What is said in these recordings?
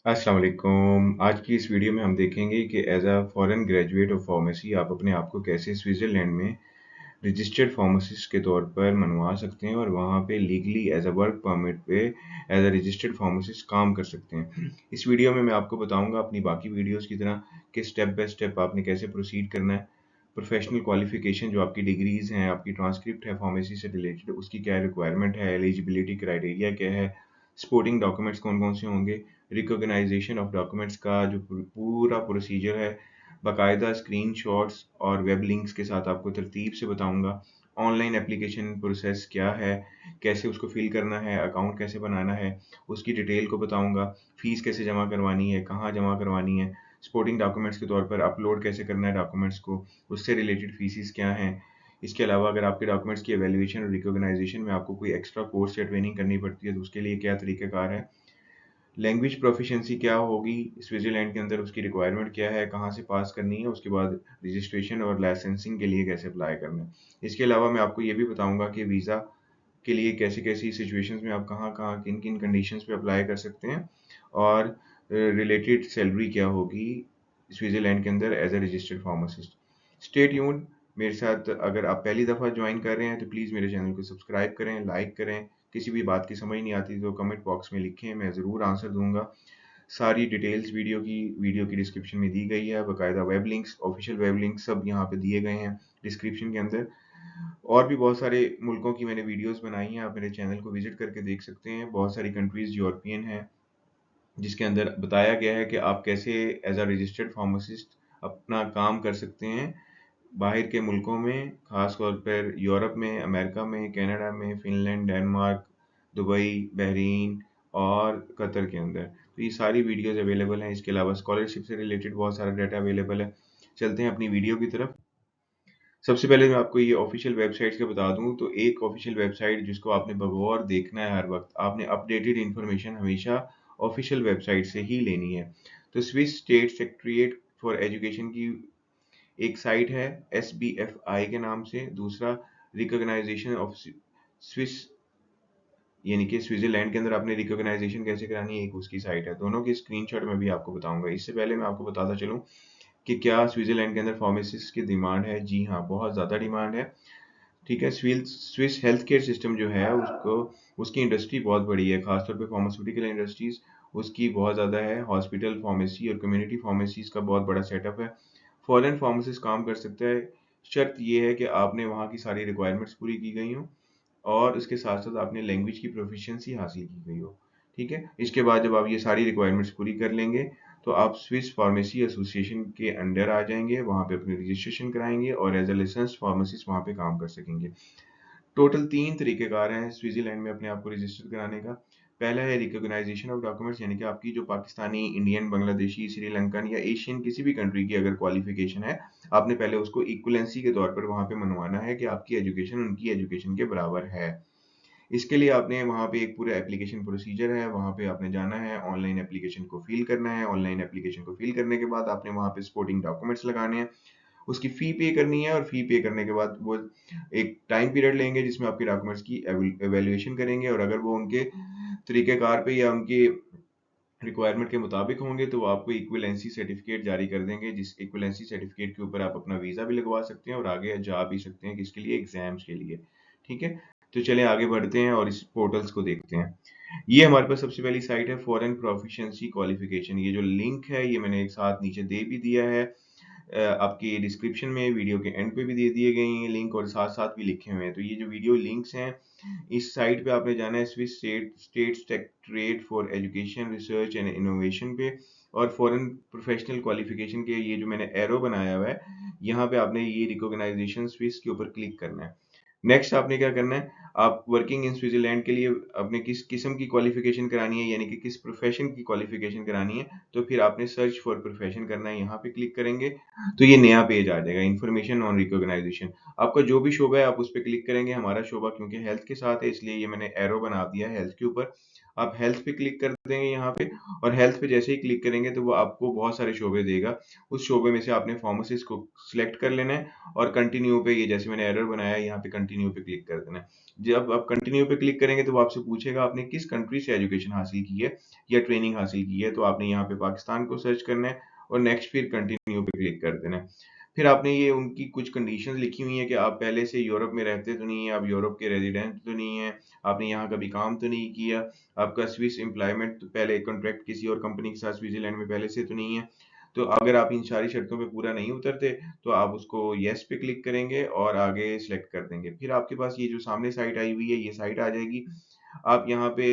अस्सलाम वालेकुम। आज की इस वीडियो में हम देखेंगे कि as a foreign graduate of pharmacy आप अपने आप को कैसे स्विट्ज़रलैंड में रजिस्टर्ड फार्मासिस्ट के तौर पर मनवा सकते हैं और वहाँ पे legally as a work permit पे एज अ रजिस्टर्ड फार्मासिस्ट काम कर सकते हैं। इस वीडियो में मैं आपको बताऊंगा अपनी बाकी वीडियोस की तरह कि स्टेप बाय स्टेप आपने कैसे प्रोसीड करना है। प्रोफेशनल क्वालिफिकेशन जो आपकी डिग्रीज हैं, आपकी ट्रांसक्रिप्ट है फार्मेसी से रिलेटेड, उसकी क्या रिक्वायरमेंट है, एलिजिबिलिटी क्राइटेरिया क्या है, सपोर्टिंग डॉक्यूमेंट्स कौन कौन से होंगे, रिकॉग्नाइजेशन ऑफ डॉक्यूमेंट्स का जो पूरा प्रोसीजर है, बाकायदा स्क्रीनशॉट्स और वेब लिंक्स के साथ आपको तरतीब से बताऊंगा। ऑनलाइन एप्लीकेशन प्रोसेस क्या है, कैसे उसको फिल करना है, अकाउंट कैसे बनाना है, उसकी डिटेल को बताऊंगा। फीस कैसे जमा करवानी है, कहाँ जमा करवानी है, सपोर्टिंग डॉक्यूमेंट्स के तौर पर अपलोड कैसे करना है डॉक्यूमेंट्स को, उससे रिलेटेड फीसिस क्या हैं। इसके अलावा अगर आपके डॉक्यूमेंट्स की एवेल्यूएशन और रिकॉग्नाइजेशन में आपको कोई एक्स्ट्रा कोर्स या ट्रेनिंग करनी पड़ती है तो उसके लिए क्या तरीक़ाकार है। लैंग्वेज प्रोफिशिएंसी क्या होगी स्विट्जरलैंड के अंदर, उसकी रिक्वायरमेंट क्या है, कहाँ से पास करनी है, उसके बाद रजिस्ट्रेशन और लाइसेंसिंग के लिए कैसे अप्लाई करना है। इसके अलावा मैं आपको ये भी बताऊंगा कि वीज़ा के लिए कैसी कैसी सिचुएशंस में आप कहाँ कहाँ किन किन कंडीशंस पे अप्लाई कर सकते हैं और रिलेटेड सैलरी क्या होगी स्विट्जरलैंड के अंदर as a registered pharmacist. Stay tuned मेरे साथ। अगर आप पहली दफ़ा ज्वाइन कर रहे हैं तो प्लीज़ मेरे चैनल को सब्सक्राइब करें, लाइक करें। किसी भी बात की समझ नहीं आती तो कमेंट बॉक्स में लिखें, मैं ज़रूर आंसर दूंगा। सारी डिटेल्स वीडियो की डिस्क्रिप्शन में दी गई है, बाकायदा web links, official web links सब यहाँ पे दिए गए हैं डिस्क्रिप्शन के अंदर। और भी बहुत सारे मुल्कों की मैंने वीडियोस बनाई हैं, आप मेरे चैनल को विजिट करके देख सकते हैं। बहुत सारी कंट्रीज़ यूरोपियन हैं जिसके अंदर बताया गया है कि आप कैसे एज अ रजिस्टर्ड फार्मासिस्ट अपना काम कर सकते हैं बाहर के मुल्कों में, ख़ास तौर पर यूरोप में, अमेरिका में, कनाडा में, फ़िनलैंड, डेनमार्क, दुबई, बहरीन और कतर के अंदर। तो ये सारी वीडियोज़ अवेलेबल हैं। इसके अलावा स्कॉलरशिप से रिलेटेड बहुत सारा डाटा अवेलेबल है। चलते हैं अपनी वीडियो की तरफ। सबसे पहले मैं आपको ये ऑफ़िशियल वेबसाइट्स का बता दूँ तो एक ऑफ़िशियल वेबसाइट जिसको आपने बगौर देखना है हर वक़्त, आपने अपडेटेड इन्फॉर्मेशन हमेशा ऑफ़िशियल वेबसाइट से ही लेनी है। तो Swiss state secretariat for education की एक साइट है SBFI के नाम से, दूसरा रिकॉग्नाइजेशन ऑफ स्विस यानी कि स्विट्जरलैंड के अंदर आपने रिकॉग्नाइजेशन कैसे करानी है, एक उसकी साइट है। दोनों की स्क्रीनशॉट मैं भी आपको बताऊंगा। इससे पहले मैं आपको बताता चलूं कि क्या स्विट्जरलैंड के अंदर फार्मासिस्ट की डिमांड है। जी हाँ, बहुत ज़्यादा डिमांड है। ठीक है, स्विस हेल्थ केयर सिस्टम जो है उसको उसकी इंडस्ट्री बहुत बड़ी है, खासतौर पे फार्मास्यूटिकल इंडस्ट्रीज उसकी बहुत ज़्यादा है। हॉस्पिटल फार्मेसी और कम्युनिटी फार्मेसीज का बहुत बड़ा सेटअप है। फॉरेन फार्मासिस्ट काम कर सकता है, शर्त ये है कि आपने वहाँ की सारी रिक्वायरमेंट्स पूरी की गई हों और उसके साथ-साथ आपने लैंग्वेज की प्रोफिशिएंसी हासिल की गई हो। ठीक है? इसके बाद जब आप ये सारी रिक्वायरमेंट्स पूरी कर लेंगे, तो आप स्विस फार्मेसी एसोसिएशन के अंडर आ जाएँगे, वहाँ पे अपनी रजिस्ट्रेशन कराएँगे और एज़ अ लाइसेंस्ड फार्मासिस्ट वहाँ पे काम कर सकेंगे। टोटल 3 तरीक़ेकार हैं स्विट्ज़रलैंड में अपने आप को रजिस्टर कराने का। पहला है रिकॉग्नाइजेशन ऑफ डॉक्यूमेंट्स, यानी कि आपकी जो पाकिस्तानी, इंडियन, बांग्लादेशी, श्रीलंकन या एशियन किसी भी कंट्री की अगर क्वालिफ़िकेशन है, आपने पहले उसको इक्विवेलेंसी के तौर पर वहाँ पे मनवाना है कि आपकी एजुकेशन उनकी एजुकेशन के बराबर है। इसके लिए आपने वहाँ पे एक पूरा एप्लीकेशन प्रोसीजर है, वहाँ पे आपने जाना है, ऑनलाइन एप्लीकेशन को फ़िल करना है। ऑनलाइन एप्लीकेशन को फ़िल करने के बाद आपने वहाँ पे सपोर्टिंग डॉक्यूमेंट्स लगाने हैं, उसकी फ़ी पे करनी है और फ़ी पे करने के बाद वो एक टाइम पीरियड लेंगे जिसमें आपके डॉक्यूमेंट्स की एवैल्यूएशन करेंगे और अगर वो उनके तरीक़ेकार पे या उनके रिक्वायरमेंट के मुताबिक होंगे तो वो आपको इक्विवेलेंसी सर्टिफ़िकेट जारी कर देंगे, जिस इक्विवेलेंसी सर्टिफ़िकेट के ऊपर आप अपना वीज़ा भी लगवा सकते हैं और आगे जा भी सकते हैं किसके लिए, एग्ज़ाम्स के लिए। ठीक है? तो चलें आगे बढ़ते हैं और इस पोर्टल्स को देखते हैं। ये हमारे पास सबसे पहली साइट है फॉरेन प्रोफिशिएंसी क्वालिफिकेशन। ये जो लिंक है ये मैंने एक साथ नीचे दे भी दिया है। आपकी डिस्क्रिप्शन में वीडियो के एंड पे भी दे दिए गए हैं लिंक और साथ-साथ भी लिखे हुए हैं। तो ये जो वीडियो लिंक्स हैं, इस साइट पे आपने जाना है Swiss state secretariat for education, research and innovation पे और फॉरेन प्रोफेशनल क्वालिफिकेशन के ये जो मैंने एरो बनाया हुआ है, यहाँ पे आपने ये रिकॉग्नाइजेशन स्विस के ऊपर क्लिक करना है। नेक्स्ट आपने क्या करना है, आप वर्किंग इन स्विट्ज़रलैंड के लिए आपने किस किस्म की क्वालिफ़िकेशन करानी है, यानी कि किस प्रोफ़ेशन की क्वालिफ़िकेशन करानी है, तो फिर आपने सर्च फॉर प्रोफ़ेशन करना है, यहाँ पे क्लिक करेंगे, तो ये नया पेज आ जाएगा, इन्फॉर्मेशन ऑन रिकॉग्नाइज़ेशन। आपका जो भी शोबा है आप उस पे क्लिक करेंगे। हमारा शोबा क्योंकि हेल्थ के साथ है इसलिए ये मैंने एरो बना दिया है हेल्थ के ऊपर। आप हेल्थ पे क्लिक कर देंगे यहाँ पे और हेल्थ पे जैसे ही क्लिक करेंगे तो वो आपको बहुत सारे शोबे देगा। उस शोबे में से आपने फार्मासिस्ट को सिलेक्ट कर लेना है और कंटिन्यू पे, ये जैसे मैंने एरर बनाया है यहाँ पे कंटिन्यू पे क्लिक कर देना है। जब आप कंटिन्यू पे क्लिक करेंगे तो वो आपसे पूछेगा आपने किस कंट्री से एजुकेशन हासिल की है या ट्रेनिंग हासिल की है, तो आपने यहाँ पे पाकिस्तान को सर्च करना है और नेक्स्ट फिर कंटिन्यू पे क्लिक कर देना है। फिर आपने ये उनकी कुछ कंडीशंस लिखी हुई हैं कि आप पहले से यूरोप में रहते तो नहीं हैं, आप यूरोप के रेजिडेंट तो नहीं हैं, आपने यहाँ कभी काम तो नहीं किया, आपका स्विस एम्प्लॉयमेंट तो पहले कॉन्ट्रैक्ट किसी और कंपनी के साथ स्विट्जरलैंड में पहले से तो नहीं है। तो अगर आप इन सारी शर्तों पे पूरा नहीं उतरते, तो आप उसको येस पे क्लिक करेंगे और आगे सेलेक्ट कर देंगे। फिर आपके पास ये जो सामने साइट आई हुई है, ये साइट आ जाएगी। आप यहाँ पे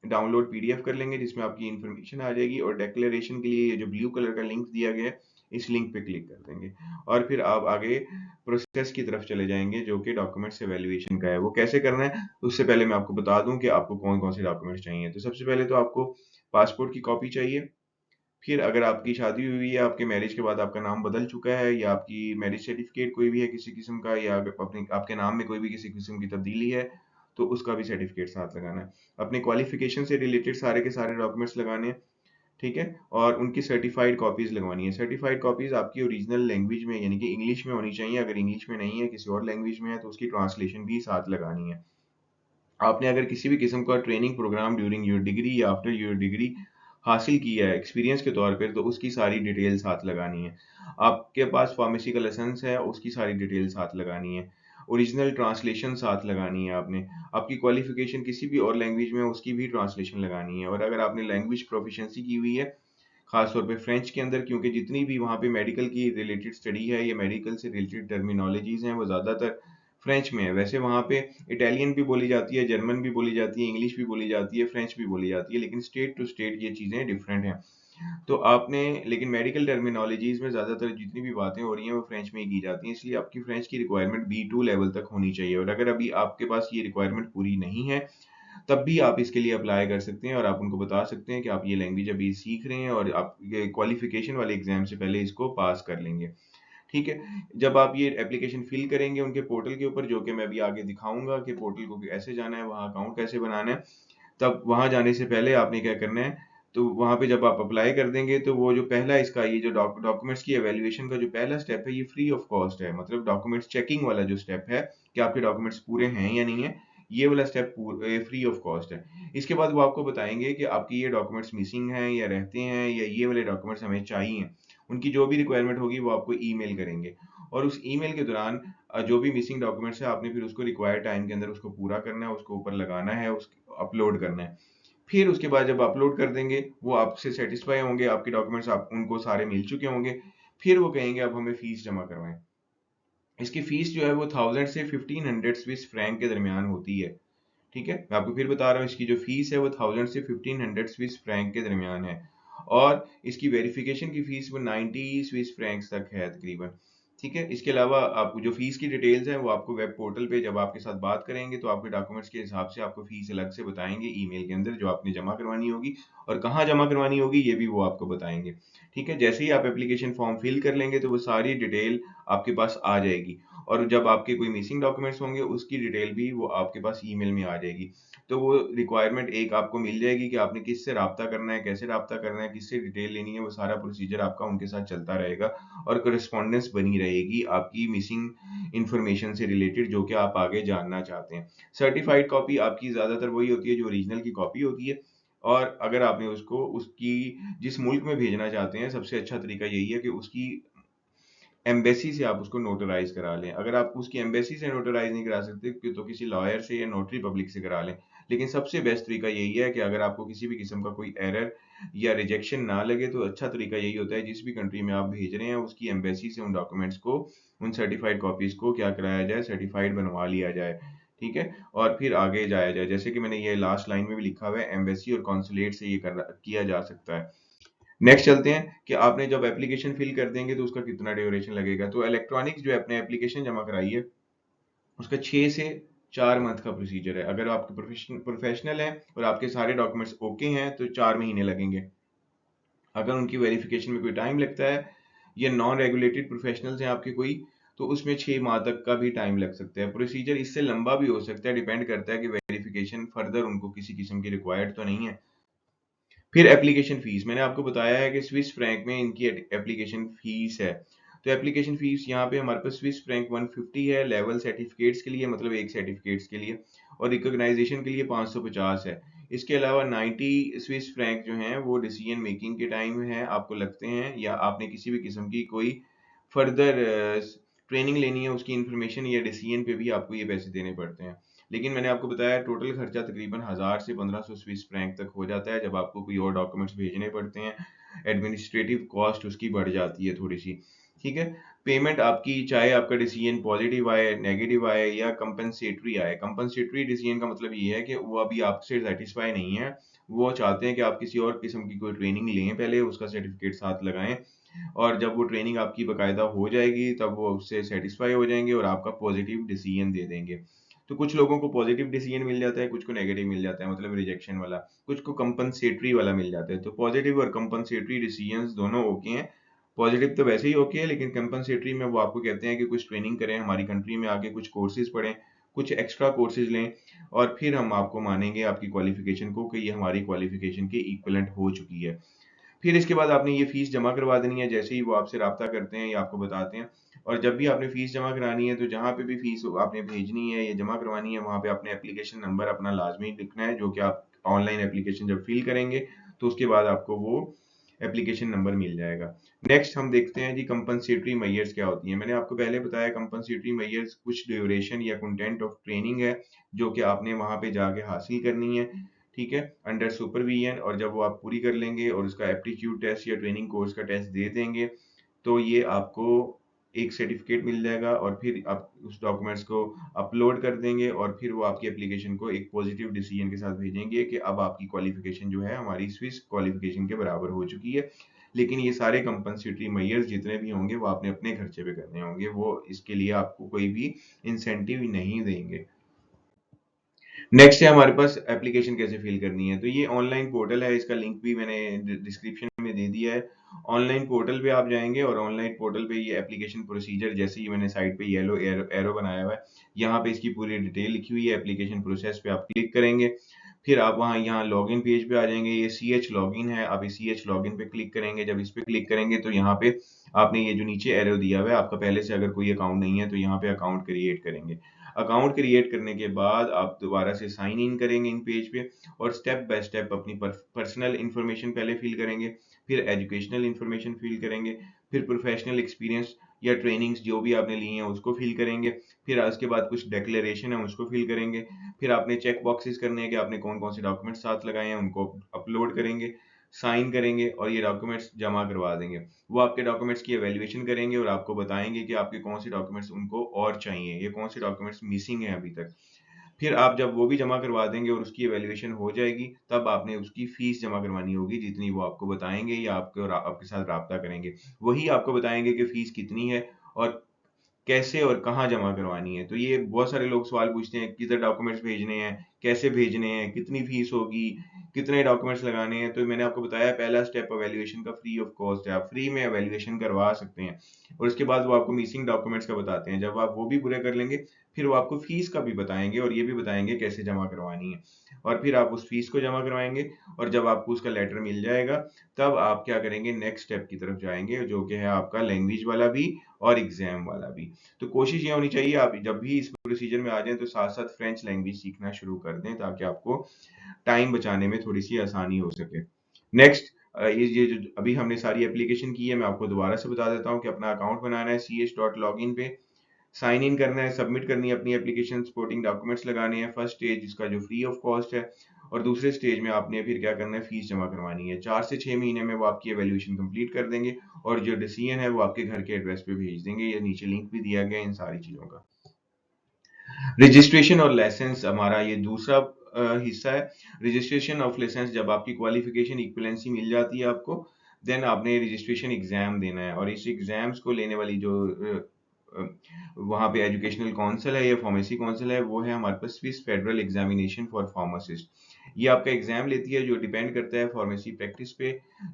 डाउनलोड पीडीएफ कर लेंगे जिसमें आपकी इन्फॉर्मेशन आ जाएगी और डिक्लेरेशन के लिए ये जो ब्लू कलर का लिंक दिया गया है, इस लिंक पे क्लिक कर देंगे और फिर आप आगे प्रोसेस की तरफ चले जाएंगे जो कि डॉक्यूमेंट्स एवेल्युएशन का है। वो कैसे करना है, उससे पहले मैं आपको बता दूं कि आपको कौन-कौन से डॉक्यूमेंट्स चाहिए। तो सबसे पहले तो आपको पासपोर्ट की कॉपी चाहिए। फिर अगर आपकी शादी हुई है, आपके मैरिज के बाद आपका नाम बदल चुका है या आपकी मैरिज सर्टिफिकेट कोई भी है किसी किस्म का या अपने आपके नाम में कोई भी किसी किस्म की तब्दीली है, तो उसका भी सर्टिफिकेट साथ लगाना है। अपने क्वालिफिकेशन से रिलेटेड सारे के सारे डॉक्यूमेंट्स लगाने हैं, ठीक है? और उनकी सर्टिफाइड कॉपीज़ लगवानी है। सर्टिफाइड कॉपीज़ आपकी ओरिजिनल लैंग्वेज में यानी कि इंग्लिश में होनी चाहिए। अगर इंग्लिश में नहीं है, किसी और लैंग्वेज में है, तो उसकी ट्रांसलेशन भी साथ लगानी है। आपने अगर किसी भी किस्म का training program during your degree या आफ्टर योर डिग्री हासिल किया है एक्सपीरियंस के तौर पे, तो उसकी सारी डिटेल साथ लगानी है। आपके पास फार्मेसी का लाइसेंस है, उसकी सारी डिटेल साथ लगानी है। ओरिजिनल ट्रांसलेशन साथ लगानी है आपने। आपकी क्वालिफिकेशन किसी भी और लैंग्वेज में है, उसकी भी ट्रांसलेशन लगानी है और अगर आपने लैंग्वेज प्रोफिशिएंसी की हुई है, खास तौर पे फ्रेंच के अंदर, क्योंकि जितनी भी वहाँ पे मेडिकल की रिलेटेड स्टडी है या मेडिकल से रिलेटेड टर्मिनोलॉजीज़ हैं, वो ज़्यादातर फ्रेंच में है। वैसे वहाँ पे इटालियन भी बोली जाती है, जर्मन भी बोली जाती है, इंग्लिश भी बोली जाती है, फ्रेंच भी बोली जाती है, लेकिन स्टेट टू स्टेट ये चीज़ें डिफरेंट हैं। तो आपने लेकिन मेडिकल टर्मिनोलॉजीज़ में ज़्यादातर जितनी भी बातें हो रही हैं, वो फ्रेंच में ही की जाती हैं, इसलिए आपकी फ्रेंच की रिक्वायरमेंट बी2 लेवल तक होनी चाहिए और अगर अभी आपके पास ये रिक्वायरमेंट पूरी नहीं है, तब भी आप इसके लिए अप्लाई कर सकते हैं और आप उनको बता सकते हैं कि आप ये लैंग्वेज अभी सीख रहे हैं और आप ये क्वालिफिकेशन वाले एग्जाम से पहले इसको पास कर लेंगे। ठीक है? जब आप ये एप्लीकेशन फिल करेंगे उनके पोर्टल के ऊपर, जो कि मैं अभी आगे दिखाऊँगा कि पोर्टल को कैसे जाना है, वहाँ अकाउंट कैसे बनाना है, तब वहाँ जाने से पहले आपने क्या करना है, तो वहाँ पे जब आप अप्लाई कर देंगे, तो वो जो पहला इसका ये जो डॉक्यूमेंट्स की इवैल्यूएशन का जो पहला स्टेप है, ये फ्री ऑफ कॉस्ट है। मतलब डॉक्यूमेंट्स चेकिंग वाला जो स्टेप है कि आपके डॉक्यूमेंट्स पूरे हैं या नहीं है, ये वाला स्टेप फ्री ऑफ कॉस्ट है। इसके बाद वो आपको बताएँगे कि आपकी ये डॉक्यूमेंट्स मिसिंग हैं या रहते हैं या ये वाले डॉक्यूमेंट्स हमें चाहिए। उनकी जो भी रिक्वायरमेंट होगी वो आपको ईमेल करेंगे और उस ईमेल के दौरान जो भी मिसिंग डॉक्यूमेंट्स है आपने फिर उसको रिक्वायर्ड टाइम के अंदर उसको पूरा करना है, उसको ऊपर लगाना है, अपलोड करना है। फिर उसके बाद जब अपलोड कर देंगे, वो आपसे सैटिस्फाई होंगे, आपके डॉक्यूमेंट्स आप उनको सारे मिल चुके होंगे, फिर वो कहेंगे अब हमें फीस जमा करवाएँ। इसकी फीस जो है वो 1000 से 1500 स्विस फ्रैंक के दरमियान होती है। ठीक है? मैं आपको फिर बता रहा हूँ इसकी जो फीस है वो 1000 से 1500 स्विस फ्रैंक के दरमियान है और इसकी वेरिफिकेशन की फीस वो 90 स्विस फ्रैंक्स तक है तकरीबन। ठीक है? इसके अलावा आपको जो फीस की डिटेल्स हैं वो आपको वेब पोर्टल पे जब आपके साथ बात करेंगे तो आपके डॉक्यूमेंट्स के हिसाब से आपको फीस अलग से बताएँगे ईमेल के अंदर जो आपने जमा करवानी होगी और कहाँ जमा करवानी होगी ये भी वो आपको बताएँगे। ठीक है? जैसे ही आप एप्लीकेशन फॉर्म फिल कर लेंगे तो वो सारी डिटेल आपके पास आ जाएगी और जब आपके कोई मिसिंग डॉक्यूमेंट्स होंगे उसकी डिटेल भी वो आपके पास ईमेल में आ जाएगी। तो वो रिक्वायरमेंट एक आपको मिल जाएगी कि आपने किससे राब्ता करना है, कैसे राब्ता करना है, किससे डिटेल लेनी है, वो सारा प्रोसीजर आपका उनके साथ चलता रहेगा और कॉरेस्पॉन्डेंस बनी रहेगी आपकी मिसिंग इन्फॉर्मेशन से रिलेटेड जो कि आप आगे जानना चाहते हैं। सर्टिफाइड कॉपी आपकी ज़्यादातर वही होती है जो ओरिजिनल की कॉपी होती है और अगर आपने उसको उसकी जिस मुल्क में भेजना चाहते हैं, सबसे अच्छा तरीका यही है कि उसकी एम्बेसी से आप उसको नोटराइज करा लें। अगर आप उसकी एम्बेसी से नोटराइज नहीं करा सकते तो किसी लॉयर से या नोटरी पब्लिक से करा लें। लेकिन सबसे बेस्ट तरीका यही है कि अगर आपको किसी भी किस्म का कोई एरर या रिजेक्शन ना लगे तो अच्छा तरीका यही होता है जिस भी कंट्री में आप भेज रहे हैं उसकी एम्बेसी से उन डॉक्यूमेंट्स को, उन सर्टिफाइड कॉपीज़ को क्या कराया जाए, सर्टिफाइड बनवा लिया जाए। ठीक है? और फिर आगे जाया जाए। जैसे कि मैंने ये लास्ट लाइन में भी लिखा हुआ है एम्बेसी और कॉन्सुलेट से ये किया जा सकता है। नेक्स्ट चलते हैं कि आपने जब एप्लीकेशन फिल कर देंगे तो उसका कितना ड्यूरेशन लगेगा। तो इलेक्ट्रॉनिक्स जो आपने एप्लीकेशन जमा कराई है, उसका 6 से 4 मंथ का प्रोसीजर है। अगर आप प्रोफेशनल हैं और आपके सारे डॉक्यूमेंट्स ओके हैं तो 4 महीने लगेंगे। अगर उनकी वेरिफिकेशन में कोई टाइम लगता है या नॉन रेगुलेटेड प्रोफेशनल्स हैं आपके कोई, तो उसमें 6 माह तक का भी टाइम लग सकता है। प्रोसीजर इससे लंबा भी हो सकता है, डिपेंड करता है कि वेरिफिकेशन फर्दर उनको किसी किस्म की रिक्वायर्ड तो नहीं है। फिर एप्लीकेशन फीस मैंने आपको बताया है कि स्विस फ्रैंक में इनकी एप्लीकेशन फीस है। तो एप्लीकेशन फीस यहाँ पे हमारे पास स्विस फ्रैंक 150 है लेवल सर्टिफिकेट्स के लिए, मतलब एक सर्टिफिकेट्स के लिए, और रिकॉग्नाइजेशन के लिए 550 है। इसके अलावा 90 स्विस फ्रैंक जो हैं वो डिसीजन मेकिंग के टाइम है आपको लगते हैं, या आपने किसी भी किस्म की कोई फर्दर ट्रेनिंग लेनी है उसकी इन्फॉर्मेशन या डिसीजन पे भी आपको ये पैसे देने पड़ते हैं। लेकिन मैंने आपको बताया टोटल खर्चा तकरीबन 1000 से 1500 स्विस फ्रैंक तक हो जाता है जब आपको कोई और डॉक्यूमेंट्स भेजने पड़ते हैं। एडमिनिस्ट्रेटिव कॉस्ट उसकी बढ़ जाती है थोड़ी सी, ठीक है। पेमेंट आपकी चाहे आपका डिसीजन पॉजिटिव आए, नेगेटिव आए या कंपनसेटरी आए। कंपनसेटरी डिसीजन का मतलब ये है कि वो अभी आपसे सेटिस्फाई नहीं है, वो चाहते हैं कि आप किसी और किस्म की कोई ट्रेनिंग लें, पहले उसका सर्टिफिकेट साथ लगाएं, और जब वो ट्रेनिंग आपकी बाकायदा हो जाएगी तब वो उससे सेटिस्फाई हो जाएंगे और आपका पॉजिटिव डिसीजन दे देंगे। तो कुछ लोगों को पॉजिटिव डिसीजन मिल जाता है, कुछ को नेगेटिव मिल जाता है, मतलब रिजेक्शन वाला, कुछ को कंपनसेटरी वाला मिल जाता है। तो पॉजिटिव और कंपनसेटरी डिसीजंस दोनों ओके हैं। पॉजिटिव तो वैसे ही ओके है, लेकिन कंपनसेटरी में वो आपको कहते हैं कि कुछ ट्रेनिंग करें हमारी कंट्री में, आगे कुछ कोर्सेज पढ़ें, कुछ एक्स्ट्रा कोर्सेज लें, और फिर हम आपको मानेंगे आपकी क्वालिफिकेशन को कि ये हमारी क्वालिफिकेशन के इक्विवेलेंट हो चुकी है। फिर इसके बाद आपने ये फीस जमा करवा देनी है जैसे ही वो आपसे राब्ता करते हैं या आपको बताते हैं। और जब भी आपने फीस जमा करानी है तो जहाँ पे भी फीस आपने भेजनी है या जमा करवानी है वहाँ पे आपने एप्लीकेशन नंबर अपना लाजमी लिखना है, जो कि आप ऑनलाइन एप्लीकेशन जब फिल करेंगे तो उसके बाद आपको वो एप्लीकेशन नंबर मिल जाएगा। नेक्स्ट हम देखते हैं जी कंपनसेटरी मेजर्स क्या होती हैं। मैंने आपको पहले बताया कंपनसेटरी मेजर्स कुछ ड्यूरेशन या कंटेंट ऑफ ट्रेनिंग है जो कि आपने वहाँ पे जाके हासिल करनी है, ठीक है, अंडर सुपरविजन। और जब वो आप पूरी कर लेंगे और उसका एप्टीट्यूड टेस्ट या ट्रेनिंग कोर्स का टेस्ट दे देंगे तो ये आपको एक सर्टिफिकेट मिल जाएगा, और फिर आप उस डॉक्यूमेंट्स को अपलोड कर देंगे और फिर वो आपकी एप्लीकेशन को एक पॉजिटिव डिसीजन के साथ भेजेंगे कि अब आपकी क्वालिफिकेशन जो है हमारी स्विस क्वालिफिकेशन के बराबर हो चुकी है। लेकिन ये सारे कंपनसेटरी मेजर्स जितने भी होंगे वो आपने अपने खर्चे पे करने होंगे, वो इसके लिए आपको कोई भी इंसेंटिव नहीं देंगे। नेक्स्ट है हमारे पास एप्लीकेशन कैसे फिल करनी है। तो ये ऑनलाइन पोर्टल है, इसका लिंक भी मैंने डिस्क्रिप्शन में दे दिया है। ऑनलाइन पोर्टल पे आप जाएंगे और ऑनलाइन पोर्टल पे ये एप्लीकेशन प्रोसीजर, जैसे ही मैंने साइड पे येलो एरो बनाया हुआ है, यहाँ पे इसकी पूरी डिटेल लिखी हुई है। एप्लीकेशन प्रोसेस पे आप क्लिक करेंगे, फिर आप वहाँ यहाँ लॉगिन पेज पे आ जाएंगे। ये CH लॉगिन है, आप इस CH लॉगिन पे क्लिक करेंगे। जब इस पे क्लिक करेंगे तो यहाँ पे आपने ये जो नीचे एरो दिया हुआ है, आपका पहले से अगर कोई अकाउंट नहीं है तो यहाँ पे अकाउंट क्रिएट करेंगे। अकाउंट क्रिएट करने के बाद आप दोबारा से साइन इन करेंगे इन पेज पे, और स्टेप बाय स्टेप अपनी पर्सनल इन्फॉर्मेशन पहले फिल करेंगे, फिर एजुकेशनल इन्फॉर्मेशन फिल करेंगे, फिर प्रोफेशनल एक्सपीरियंस या ट्रेनिंग्स जो भी आपने ली हैं उसको फिल करेंगे, फिर उसके बाद कुछ डिक्लेरेशन है उसको फिल करेंगे, फिर आपने चेक बॉक्सेस करने हैं कि आपने कौन कौन से डॉक्यूमेंट्स साथ लगाए हैं उनको अपलोड करेंगे, साइन करेंगे और ये डॉक्यूमेंट्स जमा करवा देंगे। वो आपके डॉक्यूमेंट्स की एवेल्युएशन करेंगे और आपको बताएंगे कि आपके कौन से डॉक्यूमेंट्स उनको और चाहिए, ये कौन से डॉक्यूमेंट्स मिसिंग हैं अभी तक। फिर आप जब वो भी जमा करवा देंगे और उसकी एवेल्युएशन हो जाएगी तब आपने उसकी फीस जमा करवानी होगी जितनी वो आपको बताएंगे या आपके साथ राब्ता करेंगे। वही आपको बताएंगे कि फीस कितनी है और कैसे और कहाँ जमा करवानी है। तो ये बहुत सारे लोग सवाल पूछते हैं किधर डॉक्यूमेंट्स भेजने हैं, कैसे भेजने हैं, कितनी फीस होगी, कितने डॉक्यूमेंट्स लगाने हैं। तो मैंने आपको बताया पहला स्टेप एवेल्युएशन का फ्री ऑफ कॉस्ट है, आप फ्री में एवेल्युएशन करवा सकते हैं। और उसके बाद वो आपको मिसिंग डॉक्यूमेंट्स का बताते हैं, जब आप वो भी पूरे कर लेंगे फिर वो आपको फीस का भी बताएंगे और ये भी बताएंगे कैसे जमा करवानी है। और फिर आप उस फीस को जमा करवाएंगे और जब आपको उसका लेटर मिल जाएगा तब आप क्या करेंगे, नेक्स्ट स्टेप की तरफ जाएंगे जो कि है आपका लैंग्वेज वाला भी और एग्जाम वाला भी। तो कोशिश ये होनी चाहिए आप जब भी इस प्रोसीजर में आ जाएं तो साथ साथ फ्रेंच लैंग्वेज सीखना शुरू कर दें ताकि आपको टाइम बचाने में थोड़ी सी आसानी हो सके। नेक्स्ट ये जो अभी हमने सारी एप्लीकेशन की है मैं आपको दोबारा से बता देता हूँ कि अपना अकाउंट बनाना है ch.login पे, साइन इन करना है, सबमिट करनी है अपनी एप्लीकेशन, सपोर्टिंग डॉक्यूमेंट्स लगाने हैं। फर्स्ट स्टेज इसका जो फ्री ऑफ कॉस्ट है, और दूसरे स्टेज में आपने फिर क्या करना है, फीस जमा करवानी है। 4 से 6 महीने में वो आपकी एवेल्युएशन कंप्लीट कर देंगे और जो डिसीजन है वो आपके घर के एड्रेस पे भेज देंगे। ये नीचे लिंक भी दिया गया है इन सारी चीजों का। रजिस्ट्रेशन और लाइसेंस हमारा ये दूसरा हिस्सा है। रजिस्ट्रेशन ऑफ लाइसेंस, जब आपकी क्वालिफिकेशन इक्विवेलेंसी मिल जाती है आपको, देन आपने रजिस्ट्रेशन एग्जाम देना है और इस एग्जाम्स को लेने वाली जो वहाँ पे एजुकेशनल काउंसिल है या फार्मेसी काउंसिल है वो है हमारे पास Swiss federal examination for pharmacist. ये आपका एग्जाम लेती है जो डिपेंड करता है फार्मेसी प्रैक्टिस पे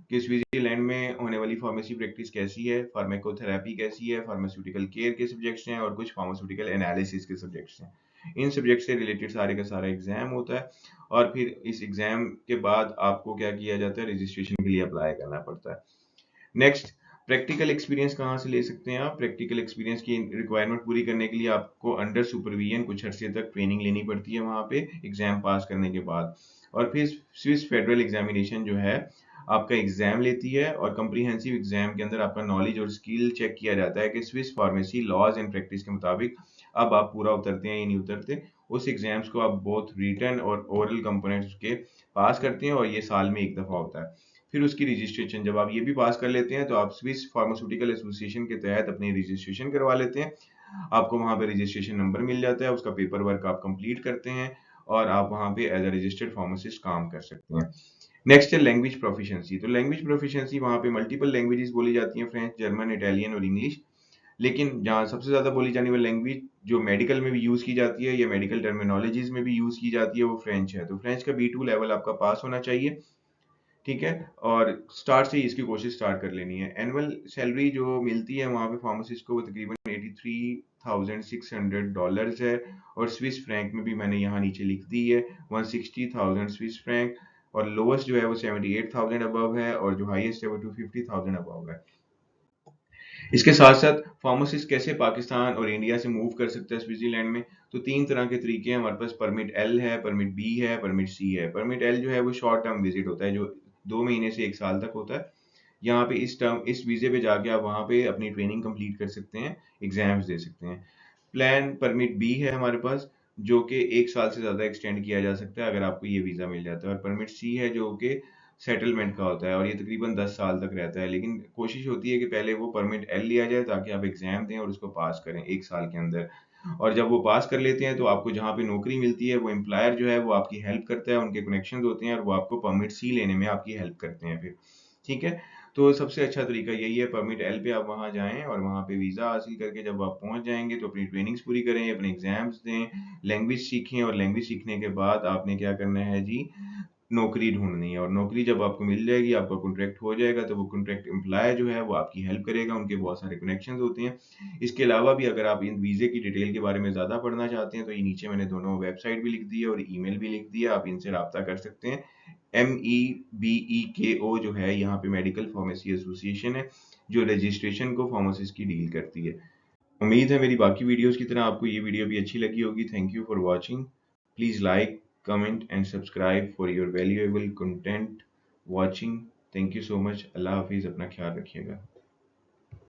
कि स्विट्जरलैंड में होने वाली फार्मेसी प्रैक्टिस कैसी है, फार्माकोथेरेपी कैसी है, फार्मास्यूटिकल केयर के सब्जेक्ट्स हैं और कुछ फार्मास्यूटिकल एनालिसिस के सब्जेक्ट्स हैं। इन सब्जेक्ट से रिलेटेड सारे का सारा एग्जाम होता है और फिर इस एग्जाम के बाद आपको क्या किया जाता है, रजिस्ट्रेशन के लिए अप्लाई करना पड़ता है। नेक्स्ट, प्रैक्टिकल एक्सपीरियंस कहाँ से ले सकते हैं आप? प्रैक्टिकल एक्सपीरियंस की रिक्वायरमेंट पूरी करने के लिए आपको अंडर सुपरविजन कुछ अर्से तक ट्रेनिंग लेनी पड़ती है वहाँ पे एग्जाम पास करने के बाद, और फिर स्विस फेडरल एग्जामिनेशन जो है आपका एग्जाम लेती है, और कम्प्रीहेंसिव एग्जाम के अंदर आपका नॉलेज और स्किल चेक किया जाता है कि Swiss pharmacy laws and practice के मुताबिक अब आप पूरा उतरते हैं या नहीं उतरते। उस एग्जाम्स को आप बोथ रिटन और ओरल कंपोनेंट्स के पास करते हैं, और ये साल में एक दफ़ा होता है। फिर उसकी रजिस्ट्रेशन जब आप ये भी पास कर लेते हैं तो आप स्विस फार्मास्यूटिकल एसोसिएशन के तहत अपनी रजिस्ट्रेशन करवा लेते हैं। आपको वहाँ पे रजिस्ट्रेशन नंबर मिल जाता है, उसका पेपर वर्क आप कंप्लीट करते हैं, और आप वहाँ पे एज अ रजिस्टर्ड फार्मासिस्ट काम कर सकते हैं। नेक्स्ट है लैंग्वेज प्रोफिशिएंसी। तो लैंग्वेज प्रोफिशिएंसी वहाँ पे मल्टीपल लैंग्वेजेस बोली जाती हैं, फ्रेंच, जर्मन, इटालियन और इंग्लिश। लेकिन जहाँ सबसे ज़्यादा बोली जाने वाली लैंग्वेज जो मेडिकल में भी यूज़ की जाती है या मेडिकल टर्मिनोलॉजीज में भी यूज़ की जाती है वो फ्रेंच है। तो फ्रेंच का B2 लेवल आपका पास होना चाहिए, ठीक है। और स्टार्ट से ही इसकी कोशिश स्टार्ट कर लेनी है। एनुअल सैलरी जो मिलती है वहाँ पे फार्मासिस्ट को वो तकरीबन $83,600 है, और स्विस फ्रैंक में भी मैंने यहाँ नीचे लिख दी है 160,000 स्विस फ्रैंक, और लोवेस्ट जो है वो 78,000 अबव है, और जो हाईएस्ट है वो 250,000 अबव है। इसके साथ साथ फार्मासिस्ट कैसे पाकिस्तान और इंडिया से मूव कर सकता है स्विट्जरलैंड में? तो 3 तरह के तरीके हैं हमारे पास। परमिट एल है, परमिट बी है, परमिट सी है। परमिट एल जो है वो शॉर्ट टर्म विजिट होता है, जो 2 महीने से 1 साल तक होता है। यहाँ पे इस वीज़े पे जाके आप वहाँ पे अपनी ट्रेनिंग कंप्लीट कर सकते हैं, एग्ज़ाम्स दे सकते हैं। प्लान परमिट बी है हमारे पास, जो कि 1 साल से ज़्यादा एक्सटेंड किया जा सकता है अगर आपको ये वीज़ा मिल जाता है, और परमिट सी है जो कि सेटलमेंट का होता है, और ये तकरीबन 10 साल तक रहता है। लेकिन कोशिश होती है कि पहले वो परमिट एल लिया जाए ताकि आप एग्ज़ाम दें और उसको पास करें 1 साल के अंदर। और जब वो पास कर लेते हैं तो आपको जहाँ पे नौकरी मिलती है वो एम्प्लॉयर जो है वो आपकी हेल्प करता है, उनके कनेक्शंस होते हैं और वो आपको परमिट सी लेने में आपकी हेल्प करते हैं फिर, ठीक है। तो सबसे अच्छा तरीका यही है, परमिट एल पे आप वहाँ जाएँ और वहाँ पे वीज़ा हासिल करके जब आप पहुँच जाएँगे तो अपनी ट्रेनिंग्स पूरी करें, अपने एग्ज़ाम्स दें, लैंग्वेज सीखें, और लैंग्वेज सीखने के बाद आपने क्या करना है जी, नौकरी ढूँढनी है। और नौकरी जब आपको मिल जाएगी, आपका कॉन्ट्रैक्ट हो जाएगा, तो वो कॉन्ट्रैक्ट एम्प्लॉयर जो है वो आपकी हेल्प करेगा, उनके बहुत सारे कनेक्शंस होते हैं। इसके अलावा भी अगर आप इन वीज़े की डिटेल के बारे में ज़्यादा पढ़ना चाहते हैं तो ये नीचे मैंने दोनों वेबसाइट भी लिख दी है और ईमेल भी लिख दी है, आप इनसे राब्ता कर सकते हैं। MEBEKO जो है यहाँ पे मेडिकल फार्मेसी एसोसिएशन है, जो रजिस्ट्रेशन को फार्मासिस्ट की डील करती है। उम्मीद है मेरी बाकी वीडियोस की तरह आपको ये वीडियो भी अच्छी लगी होगी। Thank you for watching. Please like, comment and subscribe for your valuable content watching. Thank you so much. अल्लाह हाफिज़, अपना ख्याल रखिएगा।